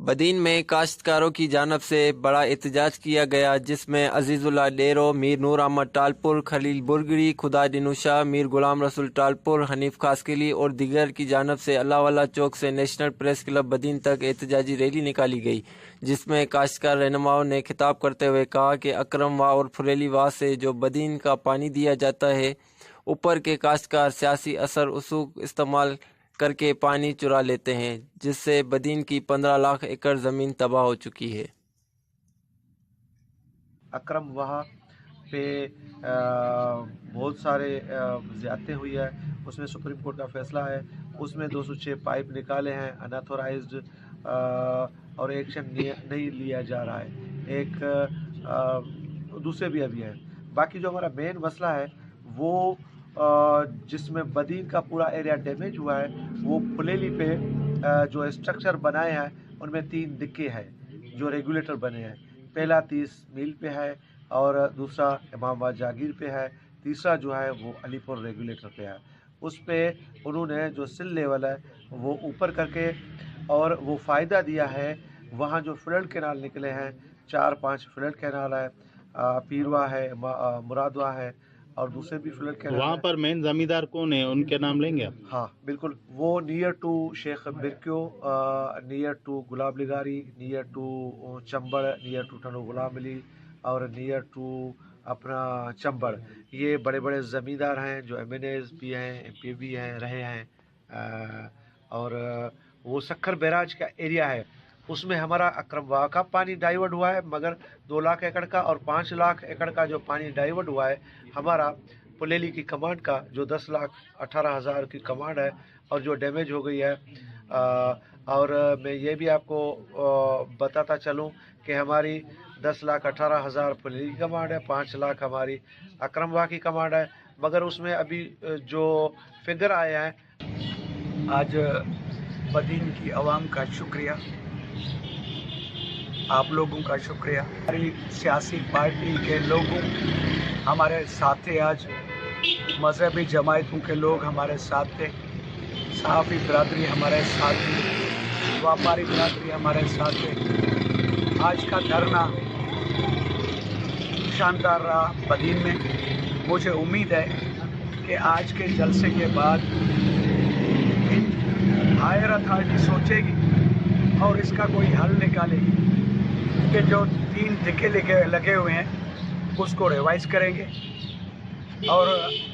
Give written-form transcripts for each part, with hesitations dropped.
بدین میں کاشتکاروں کی جانب سے بڑا احتجاج کیا گیا، جس میں عزیز اللہ ڈیرو، میر نور احمد ٹالپور، خلیل برگڑی، خدا دنوشا، میر غلام رسول ٹالپور، حنیف خاسکلی اور دیگر کی جانب سے اللہ والا چوک سے نیشنل پریس کلب بدین تک احتجاجی ریلی نکالی گئی، جس میں کاشتکار رہنماؤں نے خطاب کرتے ہوئے کہا کہ اکرم واہ اور پھریلی واہ سے جو بدین کا پانی دیا جاتا ہے، اوپر کے کاشتکار سیاسی اثر رسوخ استعمال کر کے پانی چرا لیتے ہیں، جس سے بدین کی 15 لاکھ ایکڑ زمین تباہ ہو چکی ہے۔ اکرم واہ پہ بہت سارے زیادتی ہوئی ہے، اس میں سپریم کورٹ کا فیصلہ ہے، اس میں 206 پائپ نکالے ہیں اناتھورائزڈ اور ایکشن نہیں لیا جا رہا ہے۔ ایک دوسرے بھی ابھی ہیں۔ باقی جو ہمارا مین مسئلہ ہے وہ جس میں بدین کا پورا ایریا ڈیمیج ہوا ہے، وہ پلیلی پہ جو اسٹرکچر بنائے ہیں ان میں 3 ڈکے ہیں جو ریگولیٹر بنے ہیں۔ پہلا 30 میل پہ ہے اور دوسرا امام آباد جاگیر پہ ہے، تیسرا جو ہے وہ علی پور ریگولیٹر پہ ہے۔ اس پہ انہوں نے جو سل لیول ہے وہ اوپر کر کے اور وہ فائدہ دیا ہے، وہاں جو فلڈ کینال نکلے ہیں 4-5 فلڈ کینال ہے، پیروا ہے، مرادوا ہے اور دوسرے بھی فلڈ کینال۔ وہاں پر مین زمیندار کون ہیں، ان کے نام لیں گے آپ؟ ہاں بالکل، وہ نیئر ٹو شیخ برکیو، نیئر ٹو گلاب لگاری، near to Chambar, near to ٹنو غلام علی اور نیئر ٹو اپنا چمبڑ، یہ بڑے بڑے زمیندار ہیں جو ایم این ایز بھی ہیں، ایم پی بھی ہیں، رہے ہیں۔ اور وہ سکھر بیراج کا ایریا ہے، اس میں ہمارا اکرم واہ کا پانی ڈائیورٹ ہوا ہے، مگر 2 لاکھ ایکڑ کا اور 5 لاکھ ایکڑ کا جو پانی ڈائیورٹ ہوا ہے ہمارا پلیلی کی کمانڈ کا، جو 10,18,000 کی کمانڈ ہے اور جو ڈیمیج ہو گئی ہے۔ اور میں یہ بھی آپ کو بتاتا چلوں کہ ہماری 10,18,000 پلیلی کی کمانڈ ہے، 5 لاکھ ہماری اکرم واہ کی کمانڈ ہے، مگر اس میں ابھی جو فگر آئے ہیں۔ آج بدین کی عوام کا شکریہ، آپ لوگوں کا شکریہ، ہماری سیاسی پارٹی کے لوگوں ہمارے ساتھ تھے، آج مذہبی جماعتوں کے لوگ ہمارے ساتھ تھے، صحافی برادری ہمارے ساتھ تھی، واپاری برادری ہمارے ساتھ تھے۔ آج کا دھرنا شاندار رہا بدین میں۔ مجھے امید ہے کہ آج کے جلسے کے بعد ہائر اتھارٹی سوچے گی اور اس کا کوئی حل نکالے گی کہ جو 3 ڈکے لگے ہوئے ہیں اس کو ریوائز کریں گے اور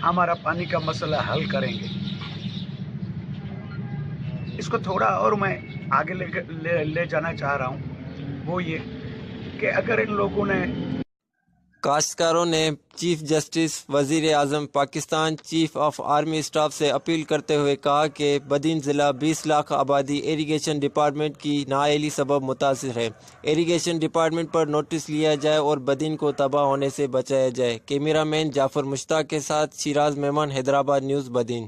ہمارا پانی کا مسئلہ حل کریں گے۔ اس کو تھوڑا اور میں آگے لے جانا چاہ رہا ہوں، وہ یہ کہ اگر ان لوگوں نے کاشتکاروں نے چیف جسٹس، وزیر اعظم Pakistan, chief of army staff سے اپیل کرتے ہوئے کہا کہ بدین ضلع 20 لاکھ آبادی ایریگیشن ڈپارٹمنٹ کی نااہلی سبب متاثر ہے، ایریگیشن ڈپارٹمنٹ پر نوٹس لیا جائے اور بدین کو تباہ ہونے سے بچایا جائے۔ کیمرہ مین جعفر مشتاق کے ساتھ شیراز میمن، حیدرآباد نیوز بدین۔